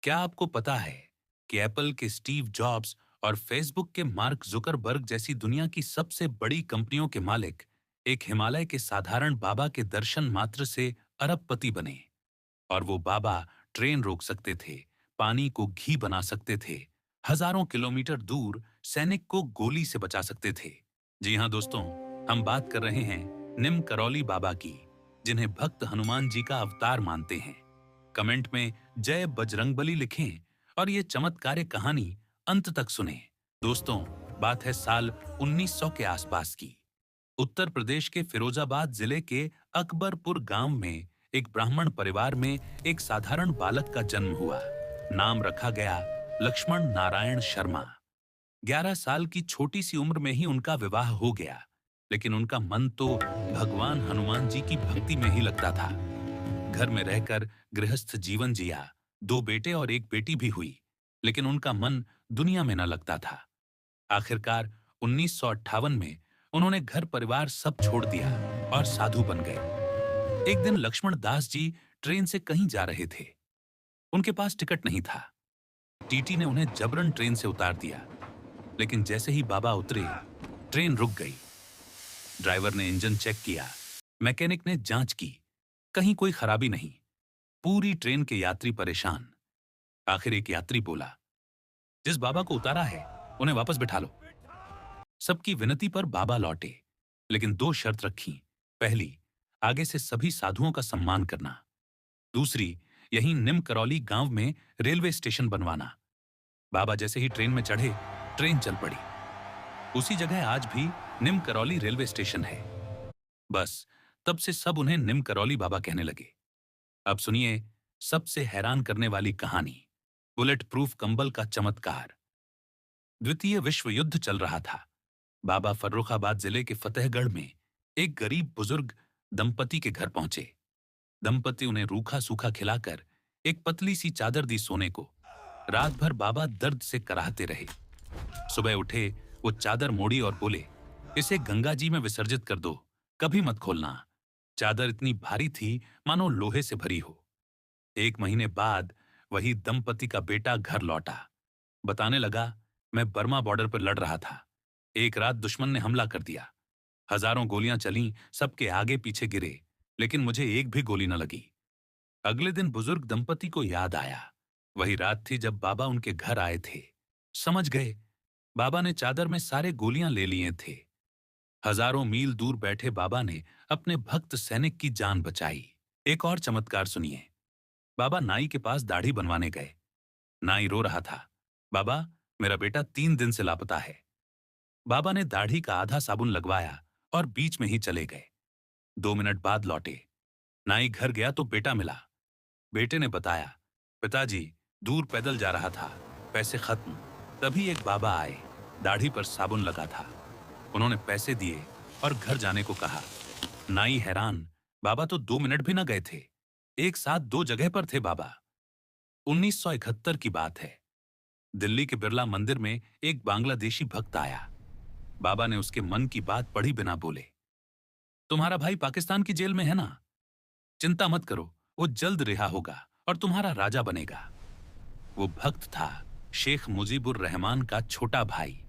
क्या आपको पता है कि एप्पल के स्टीव जॉब्स और फेसबुक के मार्क जुकरबर्ग जैसी दुनिया की सबसे बड़ी कंपनियों के मालिक एक हिमालय के साधारण बाबा के दर्शन मात्र से अरबपति बने? और वो बाबा ट्रेन रोक सकते थे, पानी को घी बना सकते थे, हजारों किलोमीटर दूर सैनिक को गोली से बचा सकते थे। जी हाँ दोस्तों, हम बात कर रहे हैं निम करौली बाबा की, जिन्हें भक्त हनुमान जी का अवतार मानते हैं। कमेंट में जय बजरंगबली लिखें और ये चमत्कारिक कहानी अंत तक सुनें। दोस्तों, बात है साल 1900 के आसपास की। उत्तर प्रदेश के फिरोजाबाद जिले के अकबरपुर गांव में एक ब्राह्मण परिवार में एक साधारण बालक का जन्म हुआ। नाम रखा गया लक्ष्मण नारायण शर्मा। 11 साल की छोटी सी उम्र में ही उनका विवाह हो गया, लेकिन उनका मन तो भगवान हनुमान जी की भक्ति में ही लगता था। घर में रहकर गृहस्थ जीवन जिया, 2 बेटे और 1 बेटी भी हुई, लेकिन उनका मन दुनिया में न लगता था। आखिरकार 1958 में उन्होंने घर परिवार सब छोड़ दिया और साधु बन गए। एक दिन लक्ष्मण दास जी ट्रेन से कहीं जा रहे थे। उनके पास टिकट नहीं था। टीटी ने उन्हें जबरन ट्रेन से उतार दिया, लेकिन जैसे ही बाबा उतरे, ट्रेन रुक गई। ड्राइवर ने इंजन चेक किया, मैकेनिक ने जांच की, कहीं कोई खराबी नहीं। पूरी ट्रेन के यात्री परेशान। आखिर एक यात्री बोला, जिस बाबा को उतारा है उन्हें वापस बिठा लो। सबकी विनती पर बाबा लौटे, लेकिन 2 शर्त रखी। पहली, आगे से सभी साधुओं का सम्मान करना। दूसरी, यहीं निम करौली गांव में रेलवे स्टेशन बनवाना। बाबा जैसे ही ट्रेन में चढ़े, ट्रेन चल पड़ी। उसी जगह आज भी निम करौली रेलवे स्टेशन है। बस तब से सब उन्हें निम करौली बाबा कहने लगे। अब सुनिए सबसे हैरान करने वाली कहानी, बुलेट प्रूफ कंबल का चमत्कार। द्वितीय विश्व युद्ध चल रहा था। बाबा फर्रुखाबाद जिले के फतेहगढ़ में एक गरीब बुजुर्ग दंपति के घर पहुंचे। दंपति उन्हें रूखा सूखा खिलाकर एक पतली सी चादर दी सोने को। रात भर बाबा दर्द से कराहते रहे। सुबह उठे, वो चादर मोड़ी और बोले, इसे गंगा जी में विसर्जित कर दो, कभी मत खोलना। चादर इतनी भारी थी मानो लोहे से भरी हो। 1 महीने बाद वही दंपति का बेटा घर लौटा। बताने लगा, मैं बर्मा बॉर्डर पर लड़ रहा था। एक रात दुश्मन ने हमला कर दिया। हजारों गोलियां चलीं, सबके आगे पीछे गिरे, लेकिन मुझे एक भी गोली न लगी। अगले दिन बुजुर्ग दंपति को याद आया, वही रात थी जब बाबा उनके घर आए थे। समझ गए, बाबा ने चादर में सारे गोलियां ले लिए थे। हजारों मील दूर बैठे बाबा ने अपने भक्त सैनिक की जान बचाई। एक और चमत्कार सुनिए। बाबा नाई के पास दाढ़ी बनवाने गए। नाई रो रहा था, बाबा मेरा बेटा 3 दिन से लापता है। बाबा ने दाढ़ी का आधा साबुन लगवाया और बीच में ही चले गए। 2 मिनट बाद लौटे। नाई घर गया तो बेटा मिला। बेटे ने बताया, पिताजी दूर पैदल जा रहा था, पैसे खत्म। तभी एक बाबा आए, दाढ़ी पर साबुन लगा था। उन्होंने पैसे दिए और घर जाने को कहा। नाई हैरान, बाबा तो 2 मिनट भी न गए थे, एक साथ 2 जगह पर थे बाबा। 1971 की बात है। दिल्ली के बिरला मंदिर में एक बांग्लादेशी भक्त आया। बाबा ने उसके मन की बात पढ़ी बिना बोले, तुम्हारा भाई पाकिस्तान की जेल में है ना, चिंता मत करो, वो जल्द रिहा होगा और तुम्हारा राजा बनेगा। वो भक्त था शेख मुजीबुर रहमान का छोटा भाई।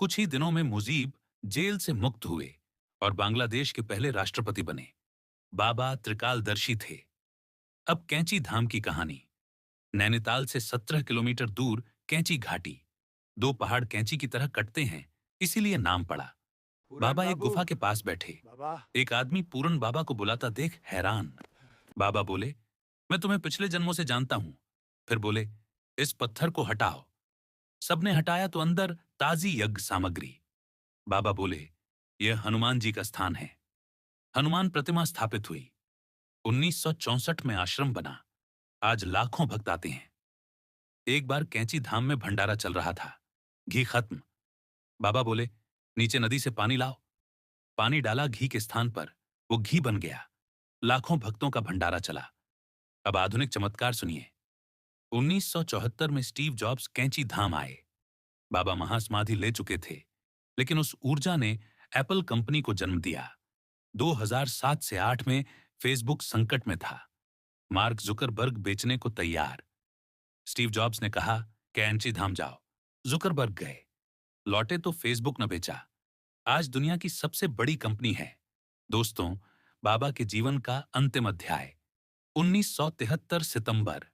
कुछ ही दिनों में मुजीब जेल से मुक्त हुए और बांग्लादेश के पहले राष्ट्रपति बने। बाबा त्रिकालदर्शी थे। अब कैंची धाम की कहानी। नैनीताल से 17 किलोमीटर दूर कैंची घाटी। 2 पहाड़ कैंची की तरह कटते हैं, इसीलिए नाम पड़ा। पूरन बाबा एक बाबू। गुफा के पास बैठे। बाबा। एक आदमी पूरन बाबा को बुलाता देख हैरान। बाबा बोले, मैं तुम्हें पिछले जन्मों से जानता हूं। फिर बोले, इस पत्थर को हटाओ। सबने हटाया तो अंदर ताजी यज्ञ सामग्री। बाबा बोले, यह हनुमान जी का स्थान है। हनुमान प्रतिमा स्थापित हुई। 1964 में आश्रम बना। आज लाखों भक्त आते हैं। एक बार कैंची धाम में भंडारा चल रहा था। घी खत्म। बाबा बोले, नीचे नदी से पानी लाओ। पानी डाला घी के स्थान पर, वो घी बन गया। लाखों भक्तों का भंडारा चला। अब आधुनिक चमत्कार सुनिए। 1974 में स्टीव जॉब्स कैंची धाम आए। बाबा महासमाधि ले चुके थे, लेकिन उस ऊर्जा ने एप्पल कंपनी को जन्म दिया। 2007 से 8 में फेसबुक संकट में था। मार्क जुकरबर्ग बेचने को तैयार। स्टीव जॉब्स ने कहा, कैंची धाम जाओ। जुकरबर्ग गए, लौटे तो फेसबुक न बेचा। आज दुनिया की सबसे बड़ी कंपनी है। दोस्तों, बाबा के जीवन का अंतिम अध्याय। 1973 सितंबर,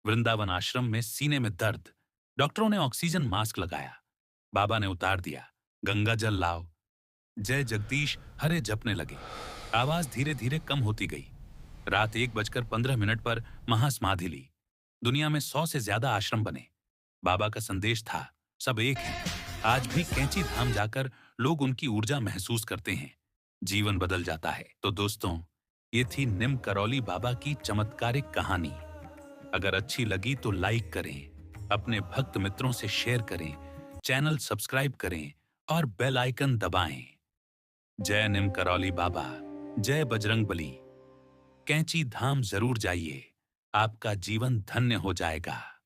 वृंदावन आश्रम में सीने में दर्द। डॉक्टरों ने ऑक्सीजन मास्क लगाया। बाबा ने उतार दिया, गंगा जल लाओ। जय जगदीश हरे जपने लगे। आवाज धीरे धीरे कम होती गई। रात 1:15 पर महासमाधि ली। दुनिया में 100 से ज्यादा आश्रम बने। बाबा का संदेश था, सब एक हैं। आज भी कैंची धाम जाकर लोग उनकी ऊर्जा महसूस करते हैं। जीवन बदल जाता है। तो दोस्तों, ये थी निम करौली बाबा की चमत्कारिक कहानी। अगर अच्छी लगी तो लाइक करें, अपने भक्त मित्रों से शेयर करें, चैनल सब्सक्राइब करें और बेल आइकन दबाएं। जय निम करौली बाबा, जय बजरंग बली। कैंची धाम जरूर जाइए, आपका जीवन धन्य हो जाएगा।